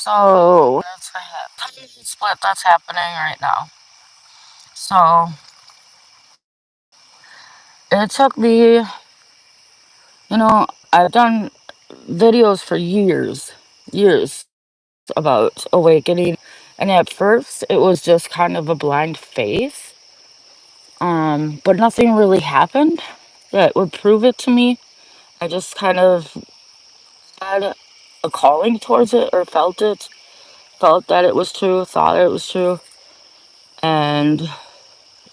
So that's a tiny split that's happening right now. So it took me, I've done videos for years about awakening, and at first it was just kind of a blind faith. But nothing really happened that would prove it to me. I just kind of had a calling towards it or felt that it was true, thought it was true, and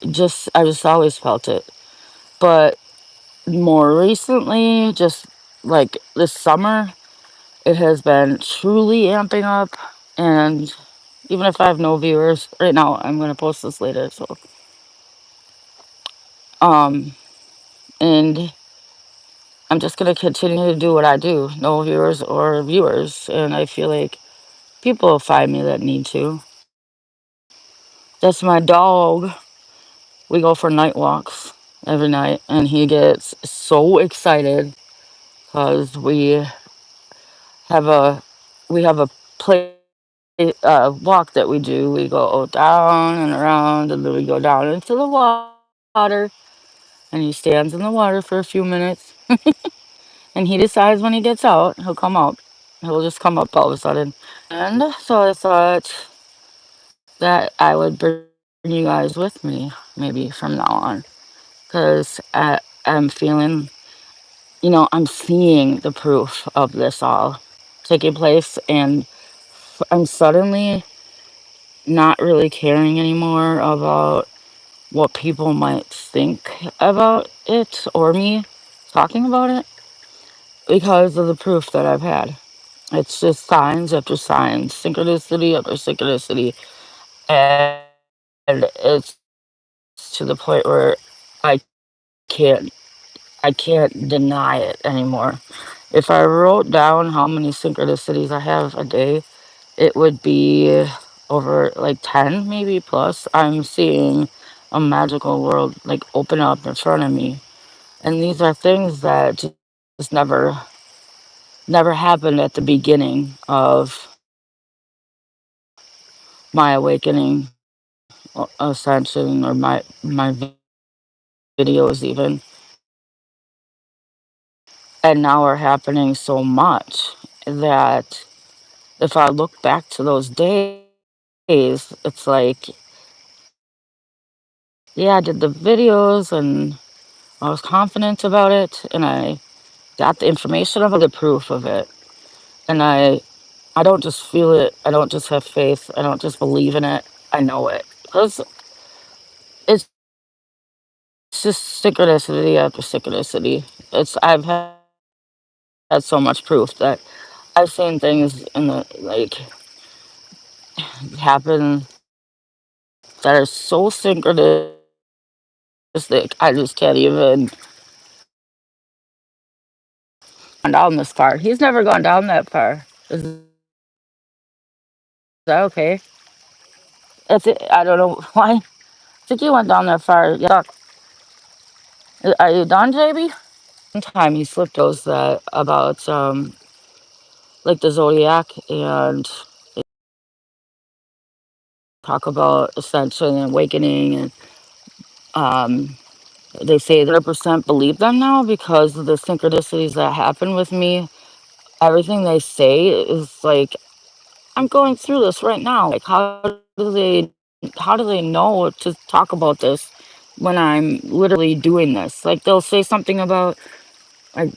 I just always felt it. But more recently, just like this summer, it has been truly amping up. And even if I have no viewers right now, I'm gonna post this later. So, um, and I'm just gonna continue to do what I do, no viewers or viewers. And I feel like people will find me that need to. That's my dog. We go for night walks every night, and he gets so excited because have a we have a play walk that we do. We go down and around, and then we go down into the water. And he stands in the water for a few minutes, and he decides when he gets out, he'll come out. He'll just come up all of a sudden. And so I thought that I would bring you guys with me, maybe from now on, because I'm feeling, I'm seeing the proof of this all taking place, and I'm suddenly not really caring anymore about what people might think about it or me talking about it because of the proof that I've had. It's just signs after signs, synchronicity after synchronicity, and it's to the point where I can't I can't deny it anymore. If I wrote down how many synchronicities I have a day, it would be over like 10 maybe plus. I'm seeing a magical world like open up in front of me. And these are things that just never happened at the beginning of my awakening ascension or my videos even. And now are happening so much that if I look back to those days, it's like, yeah, I did the videos and I was confident about it and I got the information about the proof of it. And I don't just feel it, I don't just have faith, I don't just believe in it, I know it. Because it's just synchronicity after synchronicity. I've had so much proof that I've seen things in the like happen that are so synchronistic. I just can't even gone down this far. He's never gone down that far. Is that okay? That's it. I don't know why. I think he went down that far. Yeah. Are you done, JB? One time he slipped those that about like the zodiac and talk about ascension and awakening and um they say that 100% believe them now because of the synchronicities that happen with me. Everything they say is like, I'm going through this right now. Like, how do they know to talk about this when I'm literally doing this? Like, they'll say something about like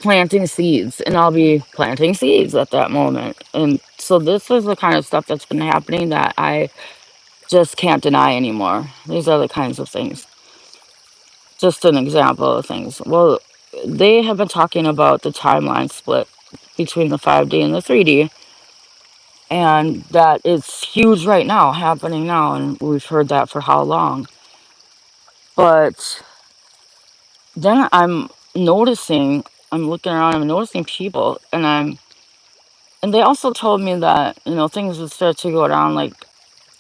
planting seeds, and I'll be planting seeds at that moment. And so this is the kind of stuff that's been happening that I just can't deny anymore. These are the kinds of things. Just an example of things. Well, they have been talking about the timeline split between the 5D and the 3D, and that it's huge right now, happening now, and we've heard that for how long. But then I'm looking around, I'm noticing people, and they also told me that, things would start to go down, like,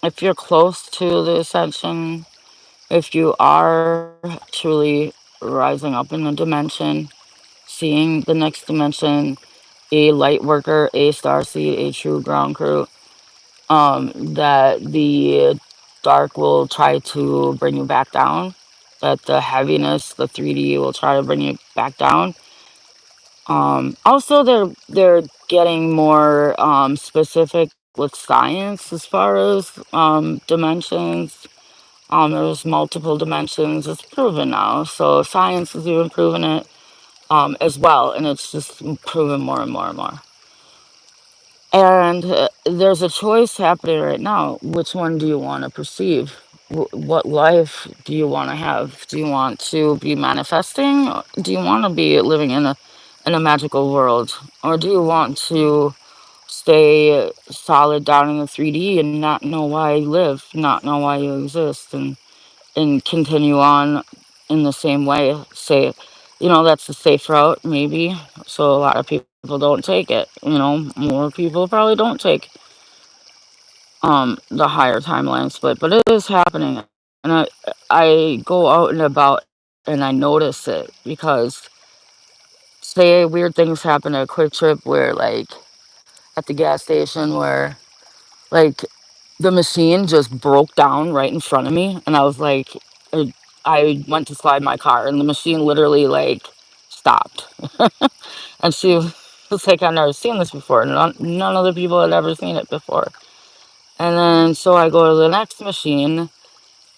if you're close to the ascension, if you are truly rising up in the dimension, seeing the next dimension, a light worker, a star seed, a true ground crew, that the dark will try to bring you back down, that the heaviness, the 3D will try to bring you back down. Also, they're getting more specific with science as far as dimensions. There's multiple dimensions. It's proven now, so science is even proving it as well, and it's just proven more and more and more. And there's a choice happening right now. Which one do you want to perceive? What life do you want to have? Do you want to be manifesting? Or do you want to be living in a magical world, or do you want to stay solid down in the 3D and not know why you live, not know why you exist, and continue on in the same way? Say, that's the safe route, maybe. So a lot of people don't take it. More people probably don't take the higher timeline split, but it is happening. And I go out and about and I notice it because say weird things happen at a Quick Trip where like at the gas station where like the machine just broke down right in front of me, and I was like, uh, I went to slide my car, and the machine literally like stopped. And she was like, I've never seen this before. None of the people had ever seen it before. And then so I go to the next machine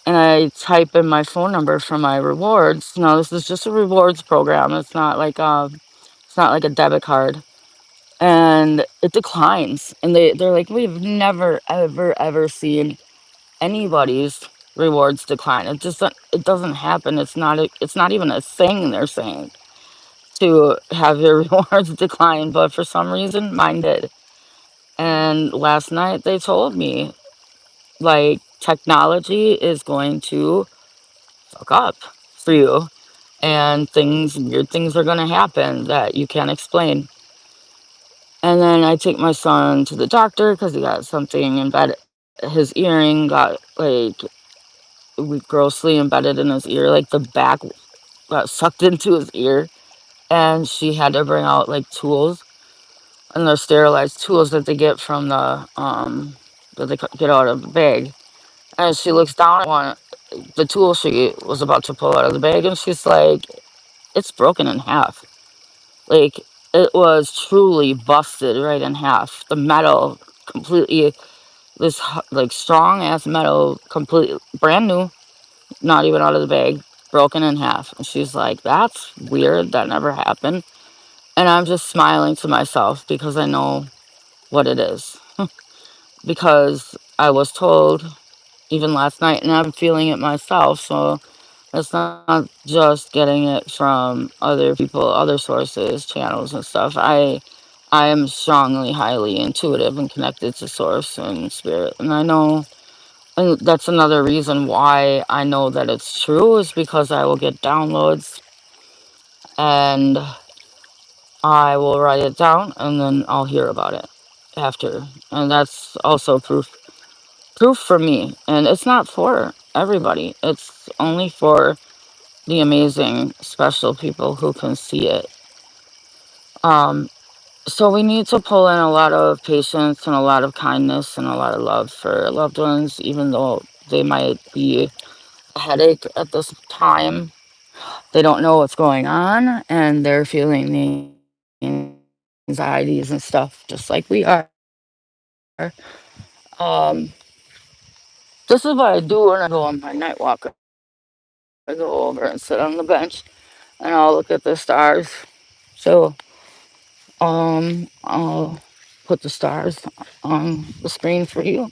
and I type in my phone number for my rewards. No, this is just a rewards program. It's not like a debit card. And it declines. And they're like, we've never, ever, ever seen anybody's rewards decline. It doesn't happen. It's not even a thing they're saying to have your rewards decline, but for some reason mine did. And last night they told me like technology is going to fuck up for you, and weird things are going to happen that you can't explain. And then I take my son to the doctor because he got something embedded. His earring got like grossly embedded in his ear, like the back got sucked into his ear, and she had to bring out like tools, and they're sterilized tools that they get from that they get out of the bag. And she looks down at the tool she was about to pull out of the bag, and she's like, "It's broken in half. Like it was truly busted right in half. The metal completely, like strong ass metal, completely brand new, not even out of the bag, broken in half." And she's like, "That's weird. That never happened." And I'm just smiling to myself because I know what it is. Because I was told even last night, and I'm feeling it myself. So it's not just getting it from other people, other sources, channels, and stuff. I am strongly, highly intuitive and connected to source and spirit, and I know. And that's another reason why I know that it's true is because I will get downloads and I will write it down and then I'll hear about it after. And that's also proof for me. And it's not for everybody. It's only for the amazing special people who can see it. Um so we need to pull in a lot of patience and a lot of kindness and a lot of love for loved ones, even though they might be a headache at this time. They don't know what's going on and they're feeling the anxieties and stuff just like we are. Um, this is what I do when I go on my night walk. I go over and sit on the bench and I'll look at the stars. So I'll put the stars on the screen for you.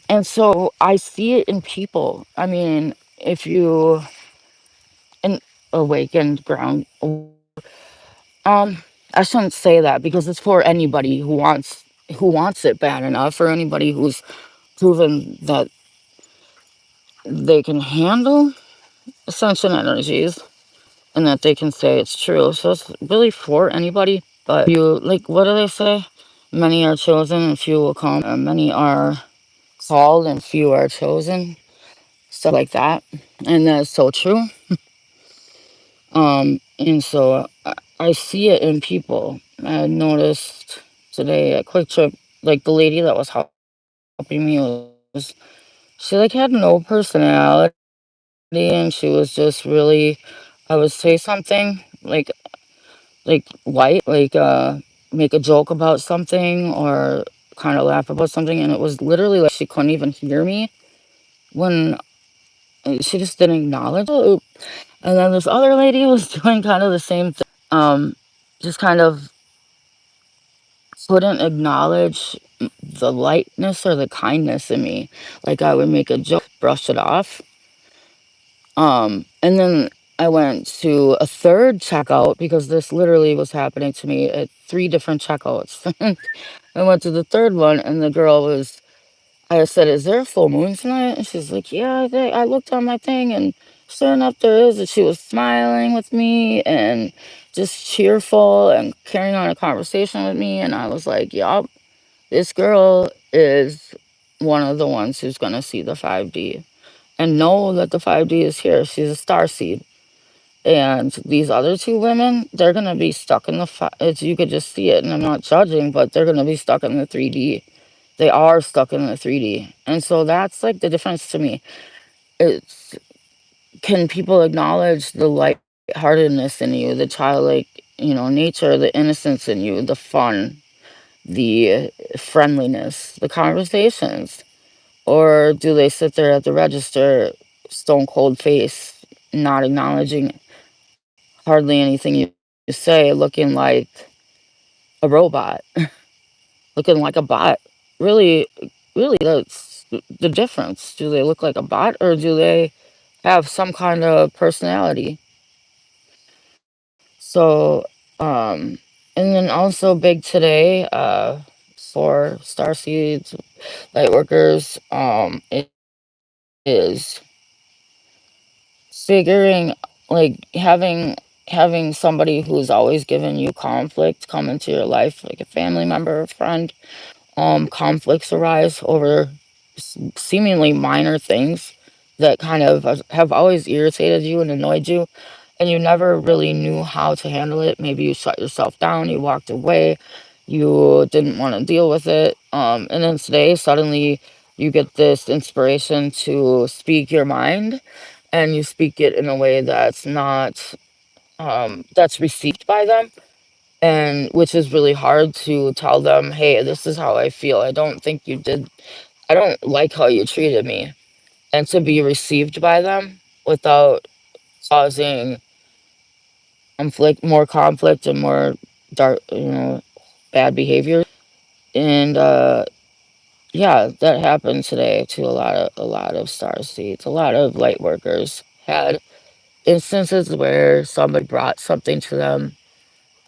And so I see it in people. I mean, if you an awakened ground I shouldn't say that because it's for anybody who wants it bad enough, or anybody who's proven that they can handle ascension energies and that they can say it's true. So it's really for anybody. But you like, what do they say? Many are chosen and few will come. Many are called and few are chosen. Stuff like that. And that's so true. And so I see it in people. I noticed today at Quick Trip, like the lady that was helping me was she like had no personality and she was just really I would say something like light, make a joke about something or kind of laugh about something and it was literally like she couldn't even hear me when she just didn't acknowledge it. And then this other lady was doing kind of the same thing. Just kind of couldn't acknowledge the lightness or the kindness in me. Like I would make a joke, brush it off. And then I went to a third checkout because this literally was happening to me at three different checkouts. I went to the third one and the girl was I said, "Is there a full moon tonight?" And she's like, "Yeah, I looked on my thing and sure enough there is." And she was smiling with me and just cheerful and carrying on a conversation with me. And I was like, yup, this girl is one of the ones who's going to see the 5D and know that the 5D is here. She's a star seed. And these other two women, they're going to be stuck in the, as you could just see it. And I'm not judging, but they're going to be stuck in the 3D. They are stuck in the 3D. And so that's like the difference to me. It's can people acknowledge the lightheartedness in you, the childlike, nature, the innocence in you, the fun, the friendliness, the conversations? Or do they sit there at the register, stone cold face, not acknowledging hardly anything you say, looking like a robot, looking like a bot? Really, really, that's the difference. Do they look like a bot or do they have some kind of personality? So, and then also big today, for starseeds, light workers, it is figuring like having somebody who's always given you conflict come into your life, like a family member, a friend. Conflicts arise over seemingly minor things that kind of have always irritated you and annoyed you, and you never really knew how to handle it. Maybe you shut yourself down, you walked away, you didn't want to deal with it. And then today, suddenly, you get this inspiration to speak your mind, and you speak it in a way that's not that's received by them, and which is really hard to tell them, hey, this is how I feel. I don't like how you treated me. And to be received by them without causing more conflict and more dark, bad behavior. And yeah, that happened today to a lot of star seeds. A lot of light workers had instances where somebody brought something to them,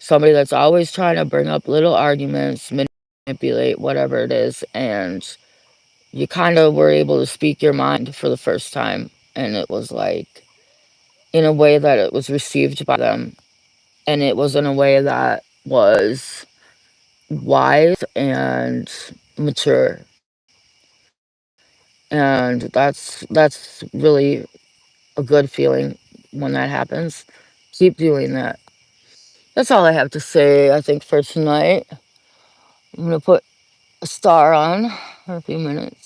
somebody that's always trying to bring up little arguments, manipulate whatever it is, and you kind of were able to speak your mind for the first time, and it was like in a way that it was received by them, and it was in a way that was wise and mature, and that's really a good feeling when that happens. Keep doing that. That's all I have to say, I think, for tonight. I'm gonna put a star on for a few minutes.